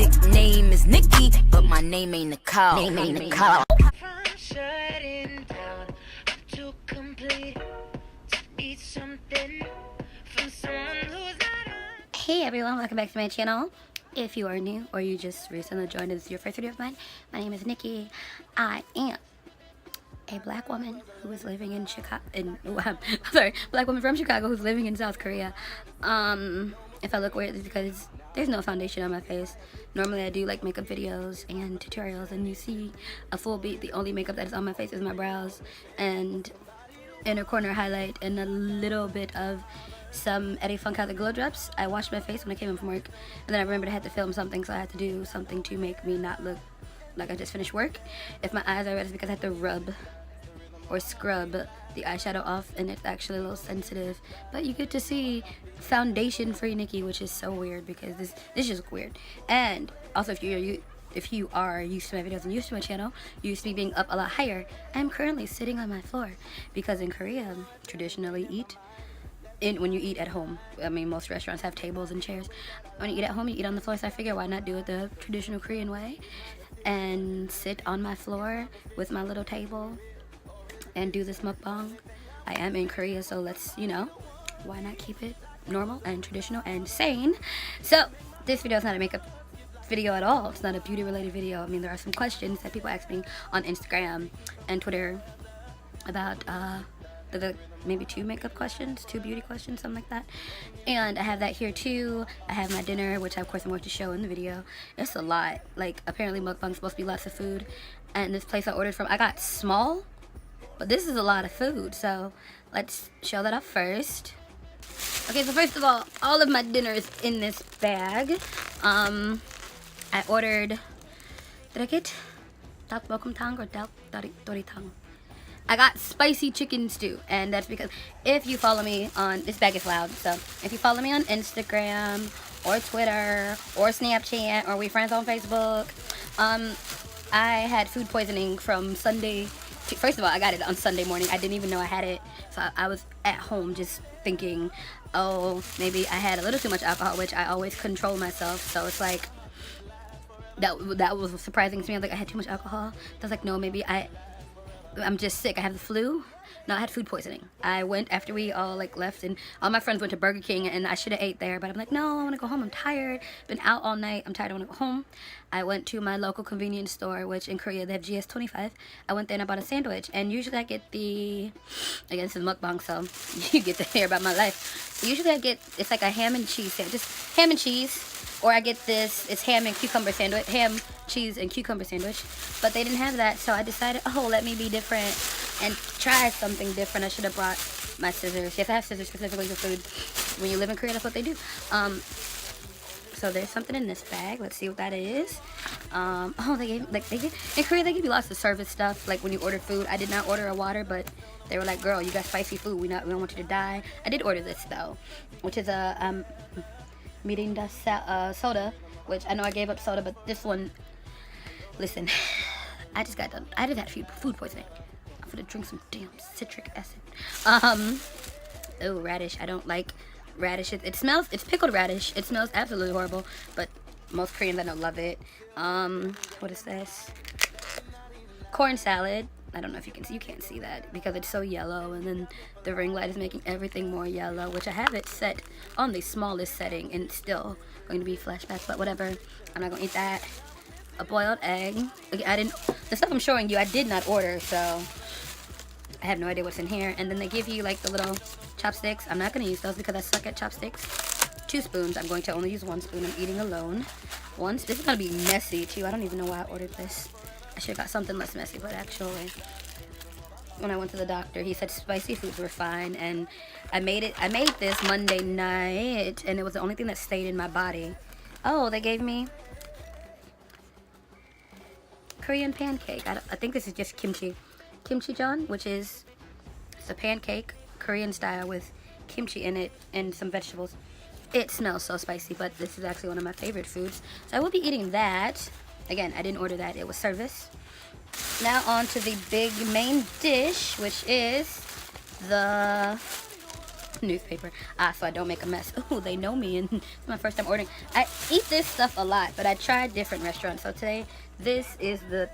Nickname is Nikki, but my name ain't Nicole. Name ain't Nicole. Shutting down to complete. Need something from someone who's not. Hey everyone, welcome back to my channel. If you are new or you just recently joined, this is your first video of mine. My name is Nikki. I am a black woman who is living in Chicago. Black woman from Chicago who's living in South Korea. If I look weird, it's because there's no foundation on my face. Normally I do like makeup videos and tutorials, and you see a full beat. The only makeup that is on my face is my brows and inner corner highlight and a little bit of some Eddie Funkadelic glow drops. I washed my face when I came in from work, and then I remembered I had to film something, so I had to do something to make me not look like I just finished work. If my eyes are red, it's because I had to rub or scrub the eyeshadow off, and it's actually a little sensitive. But you get to see foundation free Nikki, which is so weird because this just look weird. And also, if you are used to my videos and used to my channel, used to me being up a lot higher, I'm currently sitting on my floor because in Korea, traditionally when you eat at home, I mean, most restaurants have tables and chairs. When you eat at home, you eat on the floor, so I figure why not do it the traditional Korean way and sit on my floor with my little table and do this mukbang. I am in Korea, so let's, why not keep it normal and traditional and sane? So this video is not a makeup video at all. It's not a beauty related video. I mean, there are some questions that people ask me on Instagram and Twitter about maybe two makeup questions, two beauty questions, something like that. And I have that here too. I have my dinner, which of course I'm going to show in the video. It's a lot. Like, apparently mukbang's supposed to be lots of food, and this place I ordered from, I got small, but this is a lot of food, so let's show that up first. Okay, so first of all of my dinner is in this bag. I ordered, did I get 닭볶음탕 or 닭도리탕? I got spicy chicken stew, and that's because if you follow me on, this bag is loud, so if you follow me on Instagram or Twitter or Snapchat, or we friends on Facebook, I had food poisoning from Sunday. First of all, I got it on Sunday morning. I didn't even know I had it, so I was at home just thinking, oh, maybe I had a little too much alcohol, which I always control myself, so it's like, that was surprising to me. I was like, I had too much alcohol. I was like, no, maybe I'm just sick. I have the flu. No, I had food poisoning. I went after we all left, and all my friends went to Burger King, and I should have ate there, but I'm like, no, I want to go home. I'm tired. Been out all night. I'm tired. I want to go home. I went to my local convenience store, which in Korea they have GS25. I went there and I bought a sandwich, and usually I get again, this is mukbang, so you get to hear about my life. Usually I get, it's like a ham and cheese sandwich, just ham and cheese. Or I get this, it's ham and cucumber sandwich, ham, cheese, and cucumber sandwich. But they didn't have that, so I decided, oh, let me be different and try something different. I should have brought my scissors. Yes, I have scissors specifically for food. When you live in Korea, that's what they do. So there's something in this bag. Let's see what that is. In Korea, they give you lots of service stuff. Like when you order food, I did not order a water, but they were like, girl, you got spicy food. We don't want you to die. I did order this though, which is a Mirinda soda, which I know I gave up soda, but this one, listen, I just had food poisoning. I'm gonna drink some damn citric acid. Oh, radish. I don't like radish. It's pickled radish. It smells absolutely horrible, but most Koreans I know love it. What is this? Corn salad. I don't know if you can see. You can't see that because it's so yellow, and then the ring light is making everything more yellow, which I have it set on the smallest setting, and it's still going to be flashback, but whatever. I'm not gonna eat that. A boiled egg. The stuff I'm showing you, I did not order, so I have no idea what's in here. And then they give you like the little chopsticks. I'm not gonna use those because I suck at chopsticks. 2 spoons. I'm going to only use 1 spoon. I'm eating alone. This is gonna be messy too. I don't even know why I ordered this. I should have got something less messy, but actually, when I went to the doctor, he said spicy foods were fine, and I made this Monday night, and it was the only thing that stayed in my body. Oh, they gave me Korean pancake. I think this is just kimchi-jeon, which is a pancake, Korean style, with kimchi in it and some vegetables. It smells so spicy, but this is actually one of my favorite foods, so I will be eating that. Again, I didn't order that. It was service. Now on to the big main dish, which is the newspaper. So I don't make a mess. Oh, they know me, and it's my first time ordering. I eat this stuff a lot, but I tried different restaurants. So today, this is the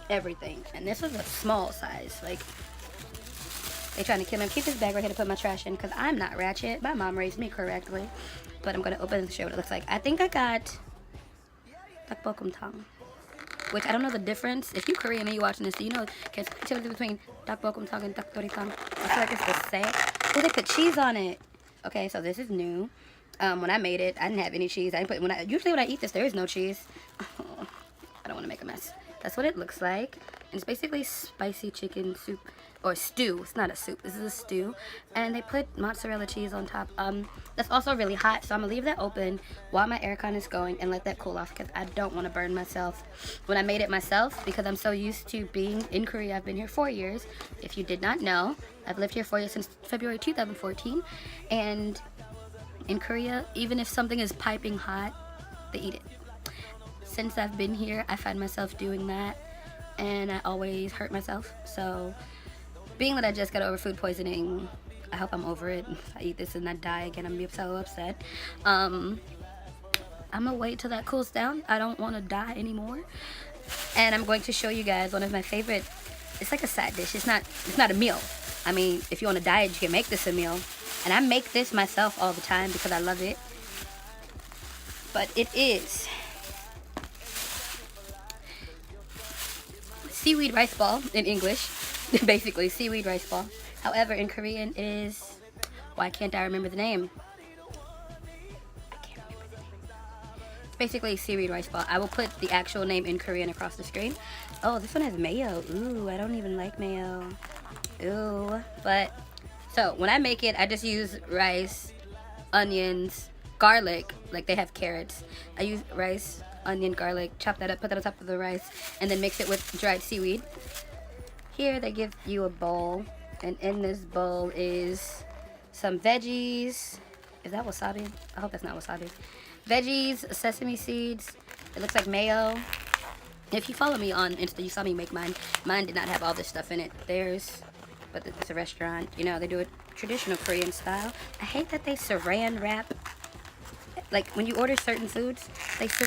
everything, and this is a small size. Like, they trying to kill me. Keep this bag right here to put my trash in, because I'm not ratchet. My mom raised me correctly. But I'm gonna open and show what it looks like. I think I got 닭볶음탕, which I don't know the difference. If you Korean and you watching this, do you know can tell the between 닭볶음탕 and 닭도리탕? I feel like it's the same. Oh, they put cheese on it. Okay, so this is new. When I made it, I didn't have any cheese. I didn't put usually when I eat this, there is no cheese. Oh, I don't want to make a mess. That's what it looks like. And it's basically spicy chicken soup or stew. It's not a soup. This is a stew. And they put mozzarella cheese on top. That's also really hot, so I'm gonna leave that open while my aircon is going and let that cool off because I don't want to burn myself when I made it myself, because I'm so used to being in Korea. I've been here 4 years. If you did not know, I've lived here 4 years since February 2014. And in Korea, even if something is piping hot, they eat it. Since I've been here, I find myself doing that, and I always hurt myself. So being that I just got over food poisoning, I hope I'm over it. If I eat this and I die again, I'm gonna be so upset. I'm gonna wait till that cools down. I don't want to die anymore. And I'm going to show you guys one of my favorite. It's like a side dish. It's not a meal. I mean, if you're on a diet, you can make this a meal. And I make this myself all the time because I love it. But it is seaweed rice ball in English. Basically, seaweed rice ball. However, in Korean is... Why can't I remember the name? I can't remember the name. It's basically seaweed rice ball. I will put the actual name in Korean across the screen. Oh, this one has mayo. Ooh, I don't even like mayo. Ooh. But, so, when I make it, I just use rice, onions, garlic. Like, they have carrots. I use rice, onion, garlic, chop that up, put that on top of the rice, and then mix it with dried seaweed. Here they give you a bowl, and in this bowl is some veggies. Is that wasabi? I hope that's not wasabi. Veggies, sesame seeds. It looks like mayo. If you follow me on Insta, you saw me make mine. Mine did not have all this stuff in it. But it's a restaurant. You know, they do it traditional Korean style. I hate that they saran wrap. Like, when you order certain foods,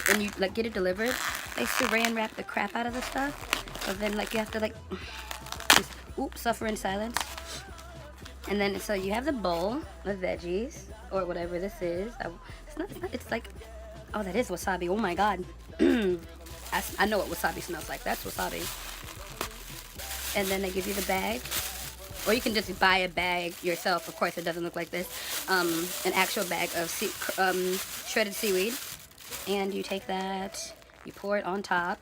when you, like, get it delivered, they saran wrap the crap out of the stuff. So then, like, you have to, like... suffer in silence. And then, so you have the bowl of veggies, or whatever this is. It's like, oh, that is wasabi. Oh my god. I know what wasabi smells like. That's wasabi. And then they give you the bag. Or you can just buy a bag yourself. Of course, it doesn't look like this. An actual bag of shredded seaweed. And you take that, you pour it on top.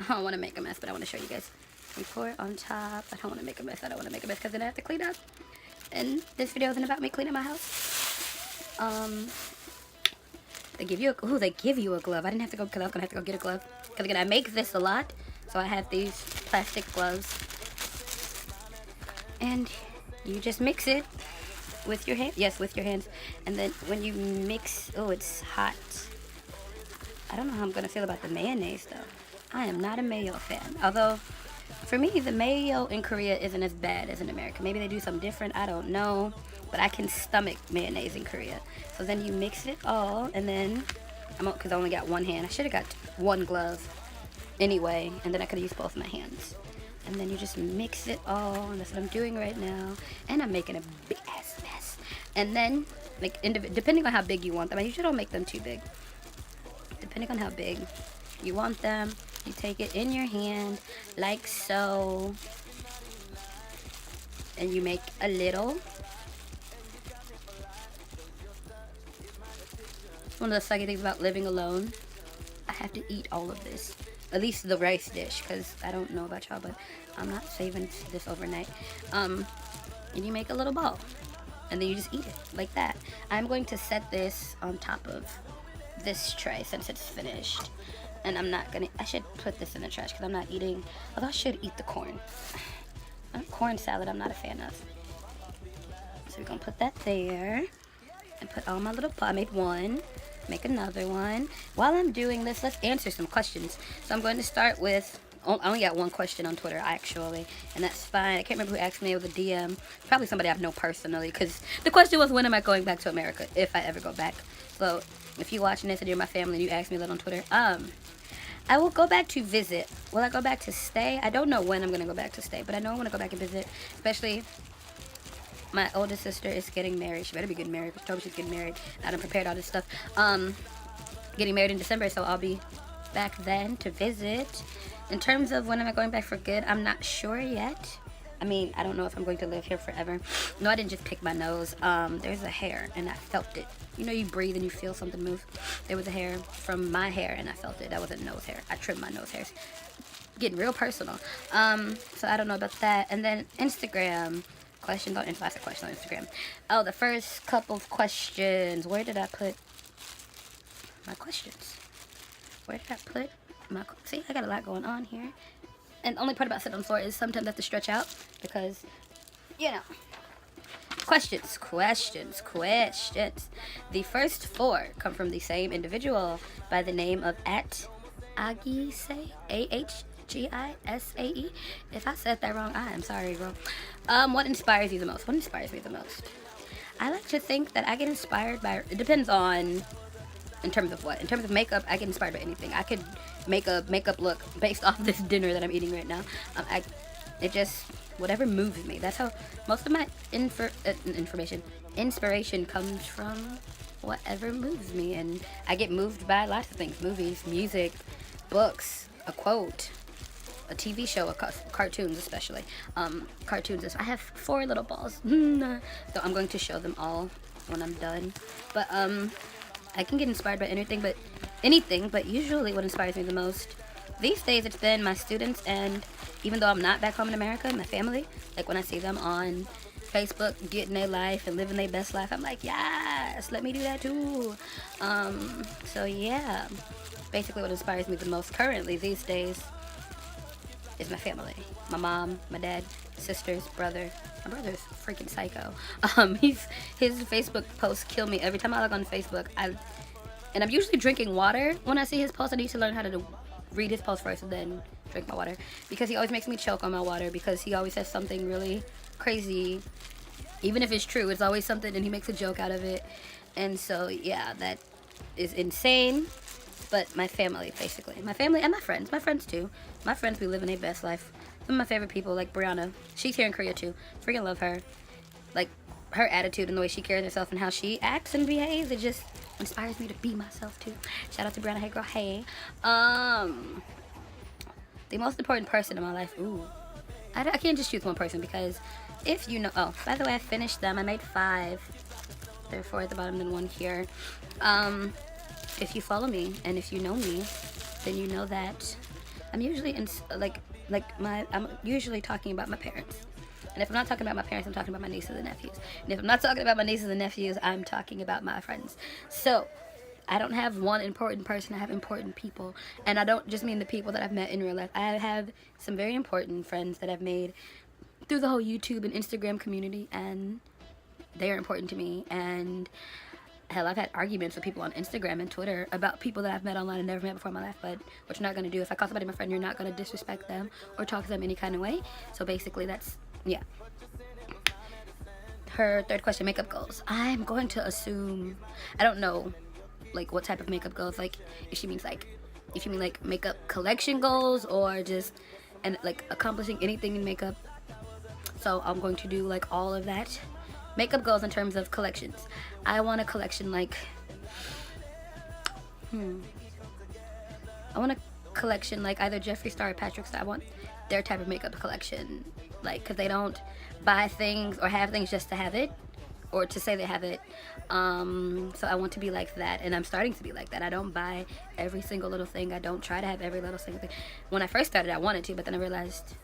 I don't want to make a mess, but I want to show you guys. You pour it on top. I don't want to make a mess. I don't want to make a mess because then I have to clean up. And this video isn't about me cleaning my house. They give you a glove. I didn't have to go because I was gonna have to go get a glove. Because again, I make this a lot, so I have these plastic gloves. And you just mix it with your hand. Yes, with your hands. And then when you mix, oh, it's hot. I don't know how I'm gonna feel about the mayonnaise though. I am not a mayo fan. Although, for me, the mayo in Korea isn't as bad as in America. Maybe they do something different. I don't know. But I can stomach mayonnaise in Korea. So then you mix it all, and then, because I only got one hand. I should have got one glove anyway, and then I could have used both my hands. And then you just mix it all, and that's what I'm doing right now. And I'm making a big-ass mess. And then, like, depending on how big you want them, I usually don't make them too big. Depending on how big you want them, you take it in your hand, like so. And you make a little. One of the sucky things about living alone, I have to eat all of this. At least the rice dish, because I don't know about y'all, but I'm not saving this overnight. And you make a little ball. And then you just eat it, like that. I'm going to set this on top of this tray since it's finished. And I'm not gonna, I should put this in the trash because I'm not eating, although I should eat the corn. Corn salad I'm not a fan of. So we're gonna put that there. And put all my little, I made one. Make another one. While I'm doing this, let's answer some questions. So I'm going to start with I only got one question on Twitter, actually, and that's fine. I can't remember who asked me. It was a DM. Probably somebody I know personally, because the question was, when am I going back to America, if I ever go back. So if you're watching this and you're my family and you ask me that on Twitter, I will go back to visit. Will I go back to stay? I don't know when I'm going to go back to stay, but I know I want to go back and visit, especially my oldest sister is getting married. She better be getting married. She told me she's getting married. I done prepared all this stuff. Getting married in December, so I'll be back then to visit. In terms of when am I going back for good, I'm not sure yet. I mean, I don't know if I'm going to live here forever. No, I didn't just pick my nose. There's a hair, and I felt it. You know, you breathe and you feel something move. There was a hair from my hair, and I felt it. That wasn't nose hair. I trimmed my nose hairs. Getting real personal. So I don't know about that. And then Instagram questions on Instagram. That's a question on Instagram. Oh, the first couple of questions. Where did I put my questions? Where did I put my... See, I got a lot going on here. And the only part about sitting on the floor is sometimes I have to stretch out because, you know. Questions. The first 4 come from the same individual by the name of @Agise, AHGISAE. If I said that wrong, I am sorry, girl. What inspires you the most? What inspires me the most? I like to think that I get inspired by... It depends on... In terms of what? In terms of makeup, I get inspired by anything. I could make a makeup look based off this dinner that I'm eating right now. It just... Whatever moves me. That's how most of my inspiration comes from whatever moves me. And I get moved by lots of things. Movies, music, books, a quote, a TV show, cartoons especially. Cartoons. I have 4 little balls. So I'm going to show them all when I'm done. But I can get inspired by anything, but usually what inspires me the most these days, it's been my students, and even though I'm not back home in America, my family, like when I see them on Facebook getting their life and living their best life, I'm like, yes, let me do that too. So yeah, basically what inspires me the most currently these days is my family. My mom, my dad, sisters, brother. My brother's freaking psycho. His Facebook posts kill me every time I log on Facebook. And I'm usually drinking water when I see his post. I need to learn how to read his post first and then drink my water, because he always makes me choke on my water, because he always says something really crazy. Even if it's true, it's always something, and he makes a joke out of it. And so yeah, that is insane. But my family, basically. My family and my friends too. My friends be living their best life. Some of my favorite people, like Brianna, she's here in Korea too. Freaking love her. Like, her attitude and the way she carries herself and how she acts and behaves, it just inspires me to be myself too. Shout out to Brianna. Hey girl, hey. The most important person in my life, ooh. I can't just choose one person, because if you know, oh, by the way, I finished them. I made 5. There are 4 at the bottom and 1 here. If you follow me and if you know me, then you know that I'm usually I'm usually talking about my parents. And if I'm not talking about my parents, I'm talking about my nieces and nephews. And if I'm not talking about my nieces and nephews, I'm talking about my friends. So I don't have one important person. I have important people. And I don't just mean the people that I've met in real life. I have some very important friends that I've made through the whole YouTube and Instagram community, and they are important to me. And hell, I've had arguments with people on Instagram and Twitter about people that I've met online and never met before in my life. But what you're not going to do, if I call somebody my friend, you're not going to disrespect them or talk to them any kind of way. So basically that's, yeah. Her third question, makeup goals. I'm going to assume, I don't know, like, what type of makeup goals. Like, if you mean like makeup collection goals, or just, and like accomplishing anything in makeup. So I'm going to do like all of that. Makeup goals in terms of collections. I want a collection like, I want a collection like either Jeffree Star or Patrick Star. I want their type of makeup collection. Like, because they don't buy things or have things just to have it, or to say they have it. So I want to be like that, and I'm starting to be like that. I don't buy every single little thing. I don't try to have every little single thing. When I first started, I wanted to, but then I realized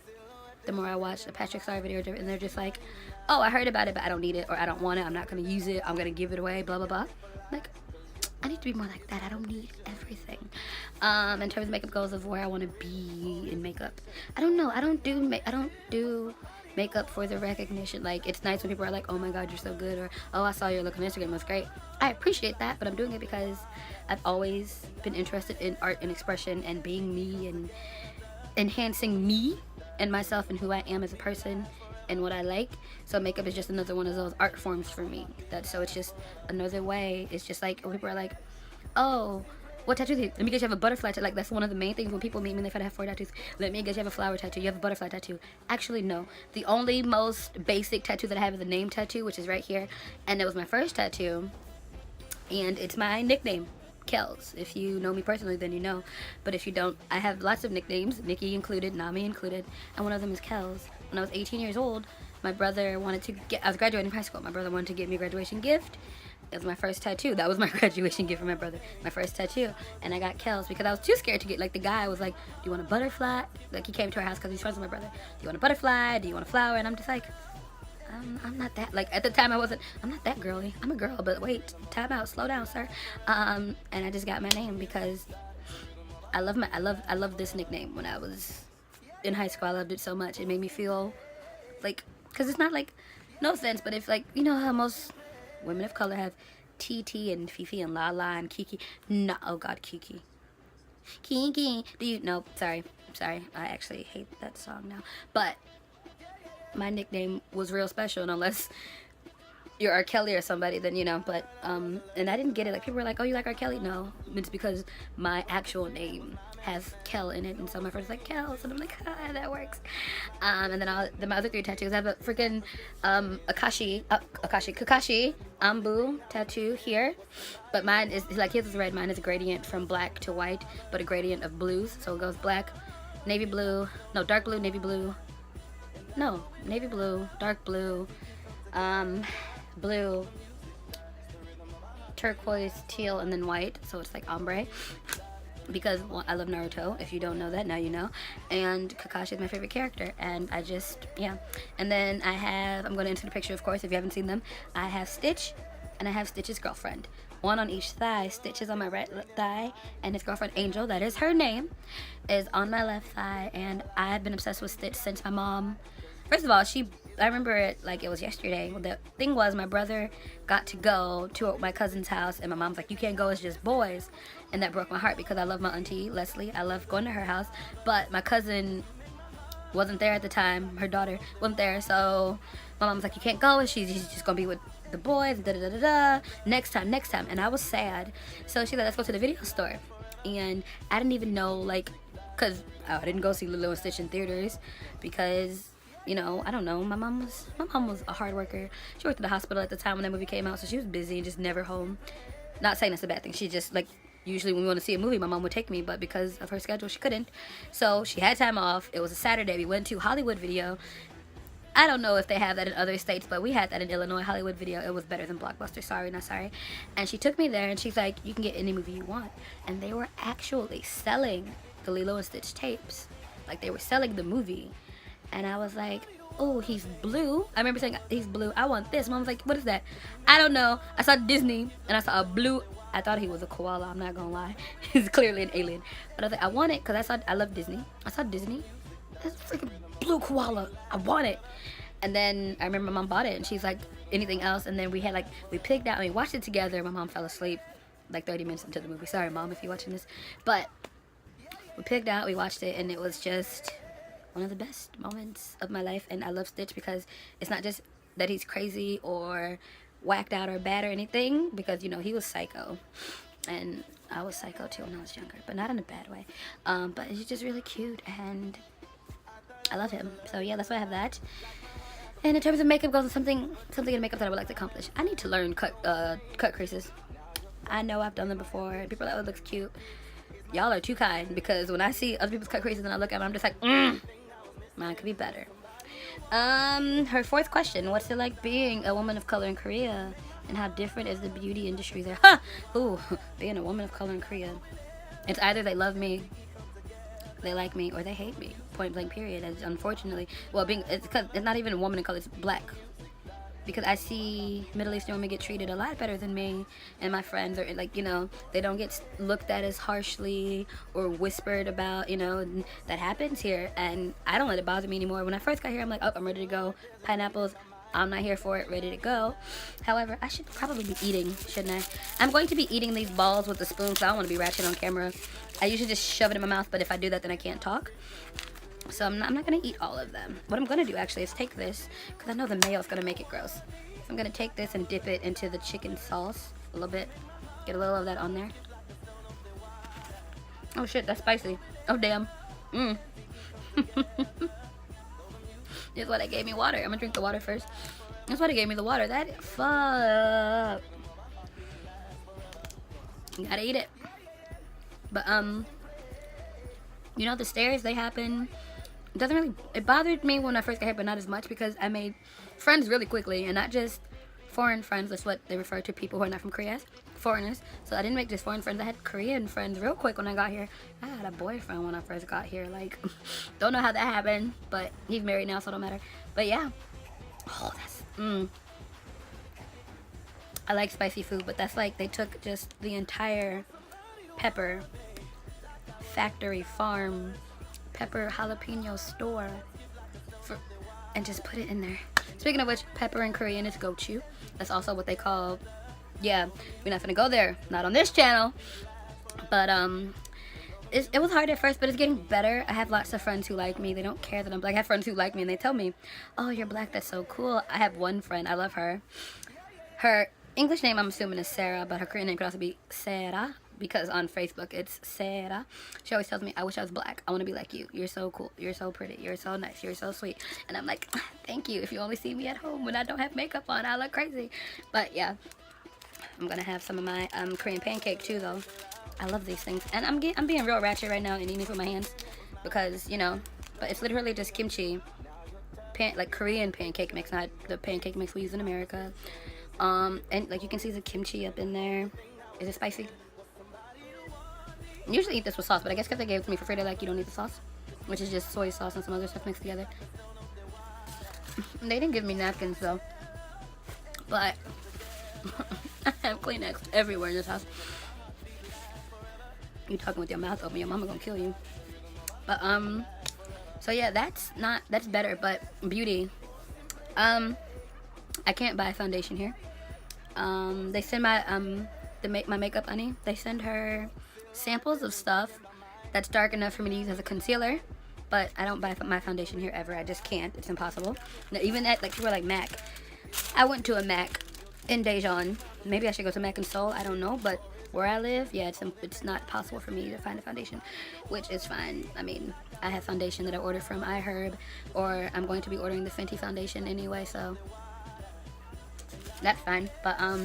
the more I watched a Patrick Star video, and they're just like, oh, I heard about it, but I don't need it, or I don't want it, I'm not going to use it, I'm going to give it away, blah, blah, blah. Like, I need to be more like that. I don't need everything. In terms of makeup goals of where I want to be in makeup, I don't know. I don't do makeup for the recognition. Like, it's nice when people are like, oh my god, you're so good, or oh, I saw your look on Instagram, it was great. I appreciate that, but I'm doing it because I've always been interested in art and expression and being me, and enhancing me and myself and who I am as a person and what I like. So makeup is just another one of those art forms for me. So it's just another way. It's just like when people are like, oh, what tattoo do you? Let me guess, you have a butterfly tattoo. Like, that's one of the main things when people meet me and they find I have 4 tattoos. Let me guess, you have a flower tattoo. You have a butterfly tattoo. Actually, no. The only most basic tattoo that I have is a name tattoo, which is right here. And it was my first tattoo. And it's my nickname, Kels. If you know me personally, then you know. But if you don't, I have lots of nicknames, Nikki included, Nami included. And one of them is Kels. When I was 18 years old, my brother wanted to get, I was graduating from high school. My brother wanted to get me a graduation gift. It was my first tattoo. That was my graduation gift from my brother. My first tattoo. And I got Kels because I was too scared to get, like, the guy was like, do you want a butterfly? Like, he came to our house because he's friends with my brother. Do you want a butterfly? Do you want a flower? And I'm just like, I'm not that, like, at the time I'm not that girly. I'm a girl, but wait, time out, slow down, sir. And I just got my name because I love this nickname. When I was in high school, I loved it so much. It made me feel like, because it's not like, no offense, but if, like, you know how most women of color have TT and Fifi and Lala and Kiki. No, oh God, Kiki. Kiki. Do you? No, sorry. I actually hate that song now. But my nickname was real special, and unless you're R. Kelly or somebody, then, you know, but, and I didn't get it. Like, people were like, oh, you like R. Kelly? No, it's because my actual name has Kel in it, and so my friend's like, Kel, and I'm like, ah, that works. And then my other 3 tattoos, I have a freaking, Kakashi Ambu tattoo here, but mine is, like, his is red, mine is a gradient from black to white, but a gradient of blues, so it goes black, navy blue, no, dark blue, navy blue, no, navy blue, dark blue, blue, turquoise, teal, and then white, so it's like ombre, because, well, I love Naruto. If you don't know that, now you know. And Kakashi is my favorite character, and I just, yeah. And then I'm going to insert a picture, of course, if you haven't seen them. I have Stitch, and I have Stitch's girlfriend. One on each thigh. Stitch is on my right thigh, and his girlfriend, Angel, that is her name, is on my left thigh, and I've been obsessed with Stitch since my mom, first of all, I remember it like it was yesterday. The thing was, my brother got to go to my cousin's house, and my mom's like, you can't go, it's just boys. And that broke my heart because I love my auntie, Leslie. I love going to her house. But my cousin wasn't there at the time. Her daughter wasn't there. So my mom's like, you can't go. She's just going to be with the boys. Next time. And I was sad. So she's like, let's go to the video store. And I didn't even know, like, because I didn't go see Lilo and Stitch in theaters because, you know, I don't know. My mom was a hard worker. She worked at the hospital at the time when that movie came out, so she was busy and just never home. Not saying that's a bad thing. She just, like, usually when we want to see a movie, my mom would take me, but because of her schedule, she couldn't. So she had time off. It was a Saturday. We went to Hollywood Video. I don't know if they have that in other states, but we had that in Illinois, Hollywood Video. It was better than Blockbuster. Sorry, not sorry. And she took me there, and she's like, you can get any movie you want. And they were actually selling the Lilo and Stitch tapes. Like, they were selling the movie. And I was like, oh, he's blue. I remember saying, he's blue. I want this. Mom was like, what is that? I don't know. I saw Disney, and I saw a blue. I thought he was a koala. I'm not going to lie. He's clearly an alien. But I was like, I want it because I love Disney. I saw Disney. This freaking blue koala. I want it. And then I remember my mom bought it, and she's like, anything else? And then we picked out, and we watched it together. My mom fell asleep like 30 minutes into the movie. Sorry, Mom, if you're watching this. But we picked out, we watched it, and it was just one of the best moments of my life. And I love Stitch because it's not just that he's crazy or whacked out or bad or anything, because, you know, he was psycho, and I was psycho too when I was younger, but not in a bad way. But he's just really cute, and I love him. So yeah, that's why I have that. And in terms of makeup goes, something in makeup that I would like to accomplish. I need to learn cut creases. I know I've done them before. People are like, oh, it looks cute. Y'all are too kind, because when I see other people's cut creases and I look at them, I'm just like, mine could be better. Her 4th question, what's it like being a woman of color in Korea, and how different is the beauty industry there? Ooh, being a woman of color in Korea, it's either they love me, they like me, or they hate me, point blank period. As unfortunately, well, it's not even a woman of color, it's black, because I see Middle Eastern women get treated a lot better than me, and my friends are like, you know, they don't get looked at as harshly or whispered about, you know, and that happens here, and I don't let it bother me anymore. When I first got here, I'm like, oh, I'm ready to go, pineapples, I'm not here for it, ready to go. However, I should probably be eating, shouldn't I? I'm going to be eating these balls with a spoon because I don't want to be ratchet on camera. I usually just shove it in my mouth, but if I do that, then I can't talk. So I'm not going to eat all of them. What I'm going to do, actually, is take this, because I know the mayo is going to make it gross. So I'm going to take this and dip it into the chicken sauce a little bit. Get a little of that on there. Oh, shit, that's spicy. Oh, damn. That's why they gave me water. I'm going to drink the water first. That's why they gave me the water. That, fuck. You gotta eat it. But, you know, the stares, they happen. It doesn't really, it bothered me when I first got here, but not as much because I made friends really quickly, and not just foreign friends. That's what they refer to people who are not from Korea as, foreigners. So I didn't make just foreign friends. I had Korean friends real quick when I got here. I had a boyfriend when I first got here. Like, don't know how that happened, but he's married now, so it don't matter. But yeah. Oh, that's, I like spicy food, but that's like they took just the entire pepper factory farm pepper jalapeno store and just put it in there. Speaking of which, pepper in Korean is gochu. That's also what they call, yeah, we're not gonna go there, not on this channel, but it was hard at first, but it's getting better. I have lots of friends who like me. They don't care that I'm black. I have friends who like me and they tell me, oh, you're black, that's so cool. I have one friend, I love her. Her English name I'm assuming is Sarah, but her Korean name could also be Sarah, because on Facebook it's Sarah. She always tells me, I wish I was black. I want to be like you. You're so cool. You're so pretty. You're so nice. You're so sweet. And I'm like, thank you. If you only see me at home when I don't have makeup on, I look crazy. But yeah, I'm gonna have some of my Korean pancake too, though. I love these things, and I'm being real ratchet right now and eating it with my hands because, you know, but it's literally just kimchi, like Korean pancake mix, not the pancake mix we use in America. And like you can see the kimchi up in there. Is it spicy? I usually eat this with sauce, but I guess because they gave it to me for free, they're like, you don't need the sauce, which is just soy sauce and some other stuff mixed together. They didn't give me napkins though, but I have Kleenex everywhere in this house. You talking with your mouth open, your mama gonna kill you. But so yeah, that's better. But beauty, I can't buy foundation here. They send my makeup honey, they send her samples of stuff that's dark enough for me to use as a concealer, but I don't buy my foundation here ever. I just can't. It's impossible. Now, even at like people like MAC, I went to a MAC in Daejeon. Maybe I should go to MAC in Seoul, I don't know, but where I live, yeah, it's not possible for me to find a foundation, which is fine. I mean, I have foundation that I ordered from iHerb, or I'm going to be ordering the Fenty foundation anyway, so that's fine. But I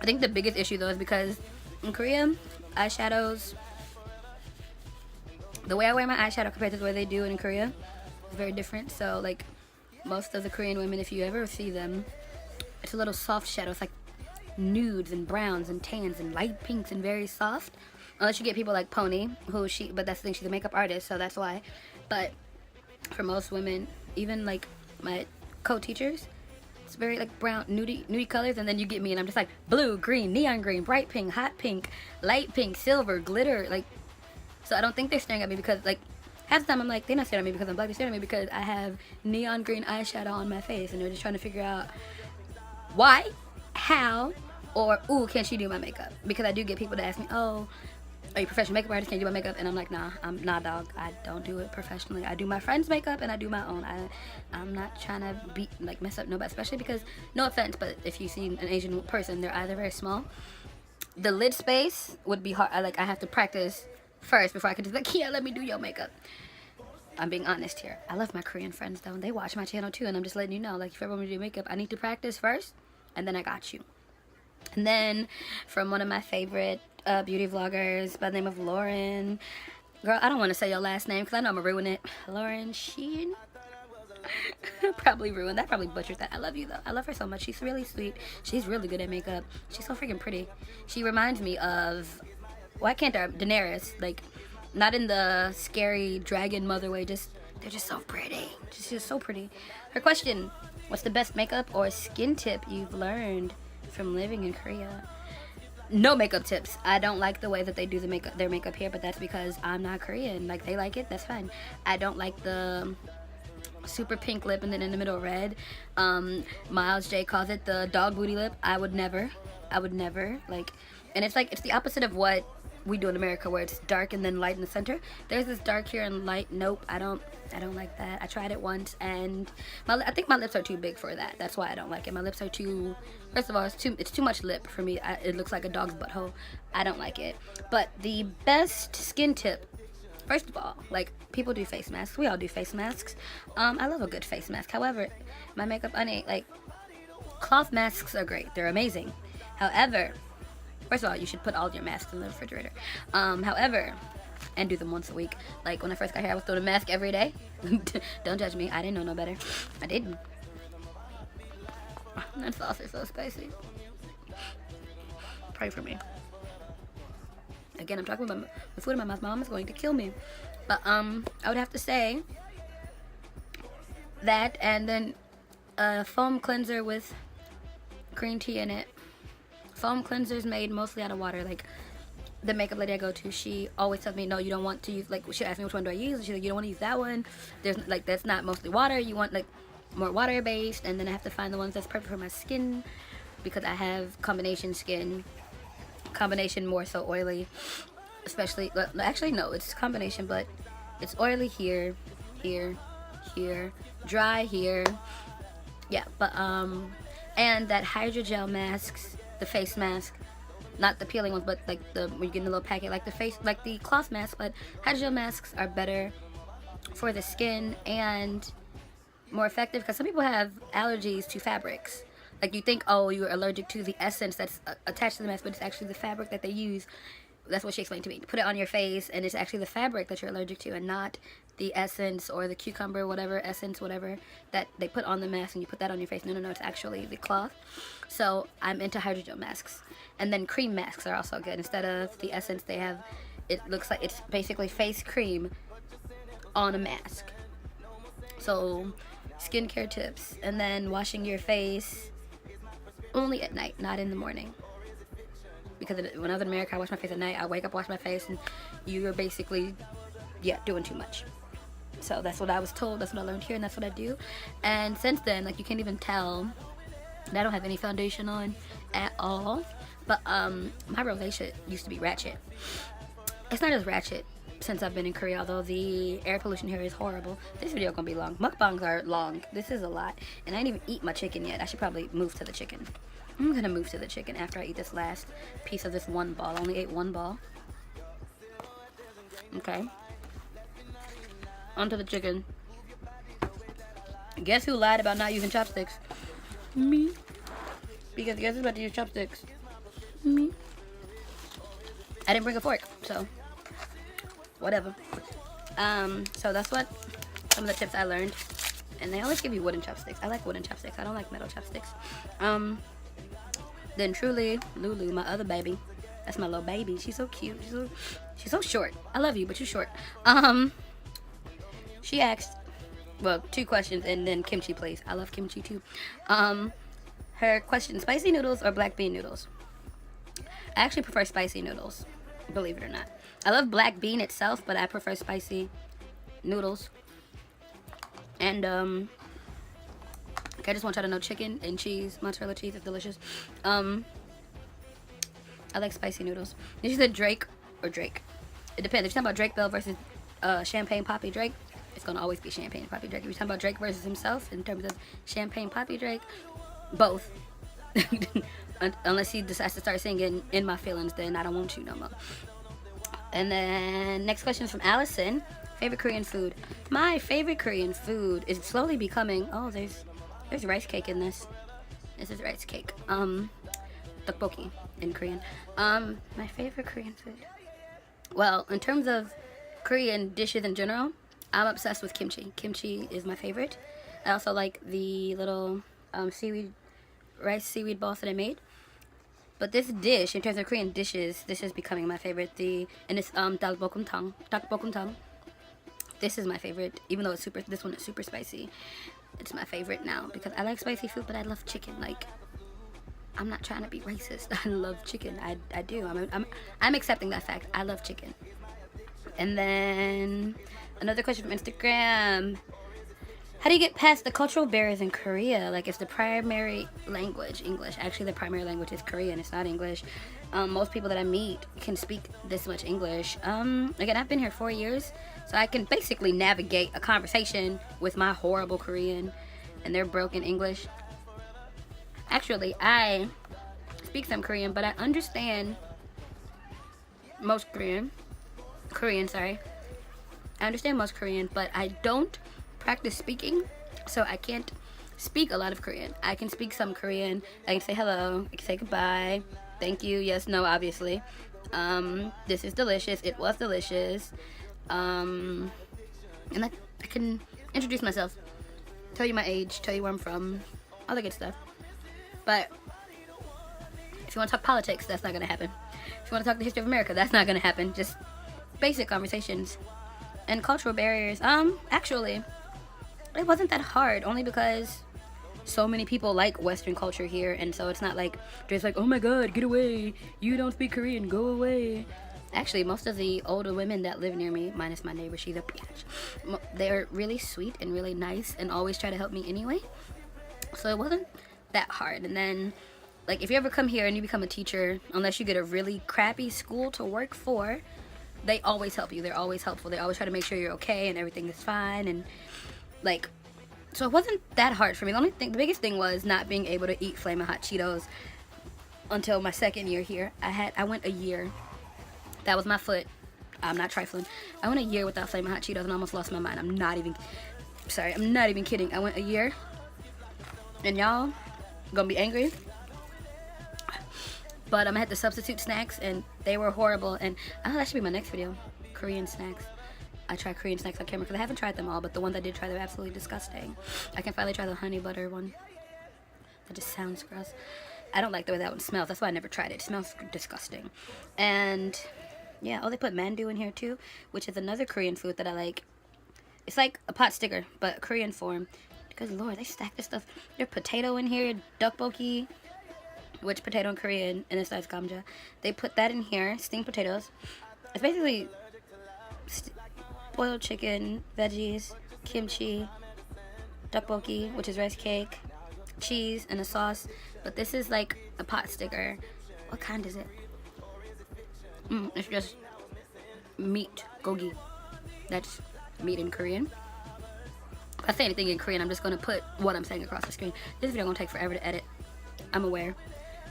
think the biggest issue though is because in Korea, eyeshadows, the way I wear my eyeshadow compared to the way they do it in Korea is very different. So like most of the Korean women, if you ever see them, it's a little soft shadow. It's like nudes and browns and tans and light pinks and very soft. Unless you get people like Pony, but that's the thing, she's a makeup artist, so that's why. But for most women, even like my co-teachers, it's very like brown, nudie colors, and then you get me and I'm just like blue, green, neon green, bright pink, hot pink, light pink, silver, glitter, like, so I don't think they're staring at me because like half the time I'm like, they're not staring at me because I'm black, they're staring at me because I have neon green eyeshadow on my face, and they're just trying to figure out why, how, or ooh, can she do my makeup? Because I do get people that ask me, oh, are you a professional makeup artist? Can you do my makeup? And I'm like, nah, dog. I don't do it professionally. I do my friends' makeup and I do my own. I'm not trying to mess up nobody, especially because, no offense, but if you see an Asian person, they're either very small. The lid space would be hard. I have to practice first before I can just like, yeah, let me do your makeup. I'm being honest here. I love my Korean friends though, and they watch my channel too, and I'm just letting you know, like, if you ever want me to do makeup, I need to practice first, and then I got you. And then from one of my favorite beauty vloggers by the name of Lauren. Girl, I don't want to say your last name because I know I'm going to ruin it. Lauren Sheen. Probably ruined that. Probably butchered that. I love you though. I love her so much. She's really sweet. She's really good at makeup. She's so freaking pretty. She reminds me of, why can't I? Daenerys. Like, not in the scary dragon mother way. Just, they're just so pretty. Just so pretty. Her question, what's the best makeup or skin tip you've learned from living in Korea? No makeup tips. I don't like the way that they do their makeup here, but that's because I'm not Korean. Like, they like it, that's fine. I don't like the super pink lip and then in the middle red. Miles J calls it the dog booty lip. I would never like, and it's like, it's the opposite of what we do in America, where it's dark and then light in the center. There's this dark here and light. Nope, I don't like that. I tried it once, and I think my lips are too big for that. That's why I don't like it. My lips are too, first of all, it's too much lip for me. It looks like a dog's butthole. I don't like it. But the best skin tip, first of all, like, people do face masks. We all do face masks. I love a good face mask. However, my makeup, like, cloth masks are great. They're amazing. However, first of all, you should put all your masks in the refrigerator. However, and do them once a week. Like, when I first got here, I was throwing a mask every day. Don't judge me. I didn't know no better. I didn't. That sauce is so spicy. Pray for me. Again, I'm talking about the food in my mouth. My mom is going to kill me. But I would have to say that, and then a foam cleanser with green tea in it. Foam cleansers made mostly out of water. Like, the makeup lady I go to, she always tells me, no, you don't want to use, like, she asked me which one do I use, and she's like, you don't want to use that one. There's, like, that's not mostly water. You want, like, more water based, and then I have to find the ones that's perfect for my skin, because I have combination skin, combination more so oily, especially, actually no, it's combination, but it's oily here, dry here, yeah, but and that hydrogel masks, the face mask, not the peeling ones, but like when you get in a little packet, like the cloth mask, but hydrogel masks are better for the skin and more effective, because some people have allergies to fabrics. Like, you think, oh, you're allergic to the essence that's attached to the mask, but it's actually the fabric that they use. That's what she explained to me. You put it on your face, and it's actually the fabric that you're allergic to, and not the essence or the cucumber, whatever essence, whatever that they put on the mask, and you put that on your face. No, it's actually the cloth. So I'm into hydrogel masks. And then cream masks are also good. Instead of the essence, they have, it looks like it's basically face cream on a mask. So skincare tips. And then washing your face only at night, not in the morning. Because when I was in America, I wash my face at night. I wake up, wash my face, and you're basically, yeah, doing too much. So that's what I was told. That's what I learned here, and that's what I do. And since then, like, you can't even tell that I don't have any foundation on at all. But my rosacea used to be ratchet. It's not as ratchet since I've been in Korea, although the air pollution here is horrible. This video gonna be long. Mukbangs are long. This is a lot. And I didn't even eat my chicken yet. I should probably move to the chicken. I'm gonna move to the chicken after I eat this last piece of this one ball. I only ate one ball. Okay. Onto the chicken. Guess who lied about not using chopsticks? Me. Because guess who's about to use chopsticks? Me. I didn't bring a fork, so whatever. So that's what some of the tips I learned. And they always give you wooden chopsticks. I like wooden chopsticks. I don't like metal chopsticks. Then Truly, Lulu, my other baby. That's my little baby. She's so cute. She's so short. I love you, but you're short. She asked, well, 2 questions, and then kimchi, please. I love kimchi too. Her question: spicy noodles or black bean noodles? I actually prefer spicy noodles, believe it or not. I love black bean itself, but I prefer spicy noodles. And I just want y'all to know, chicken and cheese, mozzarella cheese is delicious. I like spicy noodles. She said Drake or Drake. It depends. If you're talking about Drake Bell versus Champagne Poppy Drake, it's gonna always be Champagne Poppy Drake. If you're talking about Drake versus himself in terms of Champagne Poppy Drake, both. Unless he decides to start singing In My Feelings, then I don't want you no more. And then next question is from Allison. Favorite Korean food? My favorite Korean food is slowly becoming, oh, there's rice cake in this. This is rice cake. Tteokbokki in Korean. My favorite Korean food. Well, in terms of Korean dishes in general, I'm obsessed with kimchi. Kimchi is my favorite. I also like the little rice seaweed balls that I made. But this dish, in terms of Korean dishes, this is becoming my favorite. And it's 닭볶음탕. This is my favorite, even though this one is super spicy. It's my favorite now because I like spicy food, but I love chicken. Like, I'm not trying to be racist. I love chicken. I do. I'm accepting that fact. I love chicken. And then another question from Instagram. How do you get past the cultural barriers in Korea? Like, it's the primary language English. Actually, the primary language is Korean. It's not English. Most people that I meet can speak this much English. Again, I've been here 4 years, so I can basically navigate a conversation with my horrible Korean and their broken English. Actually, I speak some Korean, but I understand most Korean. I understand most Korean, but I don't practice speaking, so I can't speak a lot of Korean. I can speak some Korean. I can say hello, I can say goodbye, thank you, yes, no, obviously. This is delicious, it was delicious. And I can introduce myself, tell you my age, tell you where I'm from, all the good stuff. But if you want to talk politics, that's not gonna happen. If you want to talk the history of America, that's not gonna happen. Just basic conversations. And cultural barriers, actually, it wasn't that hard, only because so many people like Western culture here, and so it's not like just like, oh my god, get away, you don't speak Korean, go away. Actually, most of the older women that live near me, minus my neighbor, she's a bitch, they're really sweet and really nice and always try to help me anyway, so it wasn't that hard. And then, like, if you ever come here and you become a teacher, unless you get a really crappy school to work for, they always help you. They're always helpful. They always try to make sure you're okay and everything is fine. And like, so it wasn't that hard for me. The biggest thing was not being able to eat Flamin' Hot Cheetos until my second year here. I went a year. That was my foot. I'm not trifling. I went a year without Flamin' Hot Cheetos and almost lost my mind. I'm not even kidding. I went a year, and y'all gonna be angry, but I'm gonna have to substitute snacks, and they were horrible. And that should be my next video, Korean snacks. I try Korean snacks on camera because I haven't tried them all, but the ones I did try, they're absolutely disgusting. I can finally try the honey butter one. That just sounds gross. I don't like the way that one smells. That's why I never tried it. It smells disgusting. And yeah, oh, they put mandu in here too, which is another Korean food that I like. It's like a pot sticker, but Korean form. Good lord, they stack this stuff. There's potato in here, tteokbokki, which potato in Korean, and it's like gamja. They put that in here, steamed potatoes. It's basically boiled chicken, veggies, kimchi, tteokbokki, which is rice cake, cheese, and a sauce. But this is like a pot sticker. What kind is it? It's just meat, gogi. That's meat in Korean. If I say anything in Korean, I'm just going to put what I'm saying across the screen. This video going to take forever to edit. I'm aware.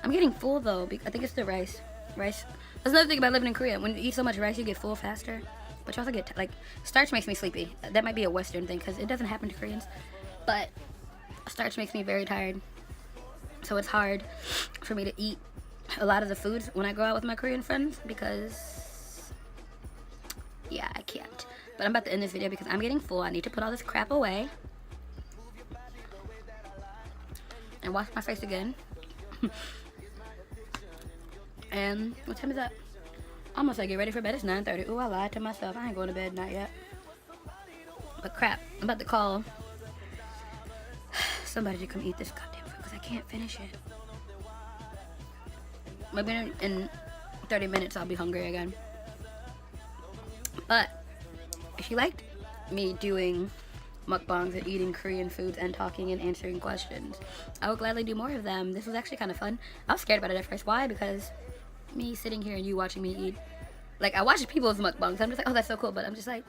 I'm getting full though. I think it's the rice. That's another thing about living in Korea. When you eat so much rice, you get full faster. But you also get, like, starch makes me sleepy. That might be a Western thing because it doesn't happen to Koreans. But starch makes me very tired. So it's hard for me to eat a lot of the foods when I go out with my Korean friends because, yeah, I can't. But I'm about to end this video because I'm getting full. I need to put all this crap away and wash my face again. And what time is that? Almost like get ready for bed. It's 9:30. Ooh, I lied to myself. I ain't going to bed, not yet. But crap, I'm about to call somebody to come eat this goddamn food because I can't finish it. Maybe in 30 minutes I'll be hungry again. But if you liked me doing mukbangs and eating Korean foods and talking and answering questions, I will gladly do more of them. This was actually kind of fun. I was scared about it at first. Why? Because me sitting here and you watching me eat, like, I watch people's mukbangs. I'm just like, oh, that's so cool. But I'm just like,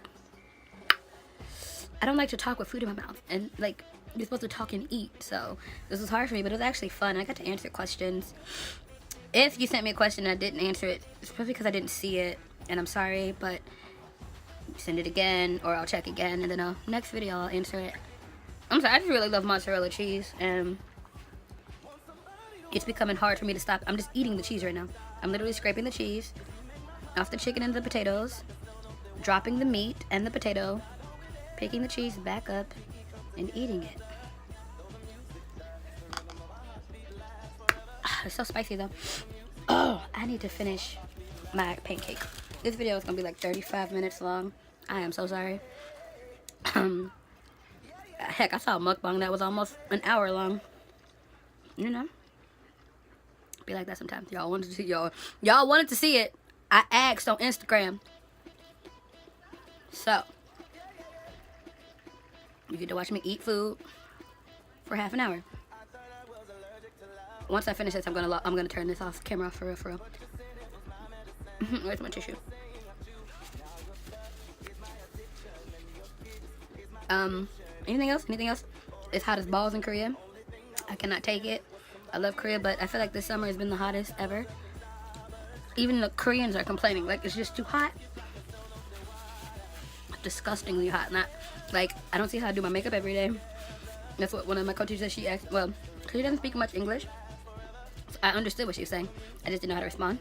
I don't like to talk with food in my mouth. And, like, you're supposed to talk and eat. So this was hard for me, but it was actually fun. I got to answer questions. If you sent me a question and I didn't answer it, it's probably because I didn't see it. And I'm sorry, but send it again, or I'll check again, and then next video I'll answer it. I'm sorry, I just really love mozzarella cheese, and it's becoming hard for me to stop. I'm just eating the cheese right now. I'm literally scraping the cheese off the chicken and the potatoes, dropping the meat and the potato, picking the cheese back up, and eating it. It's so spicy though. Oh, I need to finish my pancake. This video is gonna be like 35 minutes long. I am so sorry. Heck, I saw a mukbang that was almost an hour long. You know, be like that sometimes. Y'all wanted to see y'all wanted to see it. I asked on Instagram. So You get to watch me eat food for half an hour. Once I finish this, I'm gonna turn this off camera off for real, for real. Where's my tissue? Anything else? Anything else? It's hot as balls in Korea. I cannot take it. I love Korea, but I feel like this summer has been the hottest ever. Even the Koreans are complaining, like it's just too hot. Disgustingly hot. Not like I don't see how I do my makeup every day. That's what one of my coaches said. She asked, well, she doesn't speak much English. So I understood what she was saying. I just didn't know how to respond.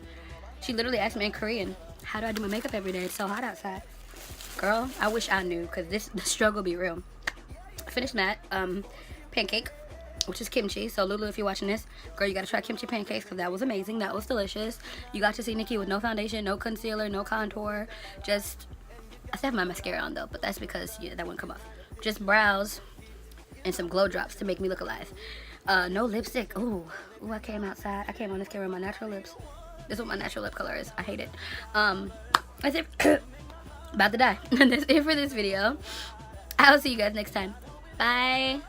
She literally asked me in Korean, how do I do my makeup every day? It's so hot outside. Girl, I wish I knew, because the struggle be real. I finished that pancake, which is kimchi. So Lulu, if you're watching this, girl, you gotta try kimchi pancakes, because that was amazing. That was delicious. You got to see Nikki with no foundation, no concealer, no contour. Just, I still have my mascara on though, but that's because that wouldn't come off. Just brows and some glow drops to make me look alive. No lipstick. Ooh, I came outside. I came on this camera with my natural lips. This is what my natural lip color is. I hate it. That's it. About to die. That's it for this video. I'll see you guys next time. Bye.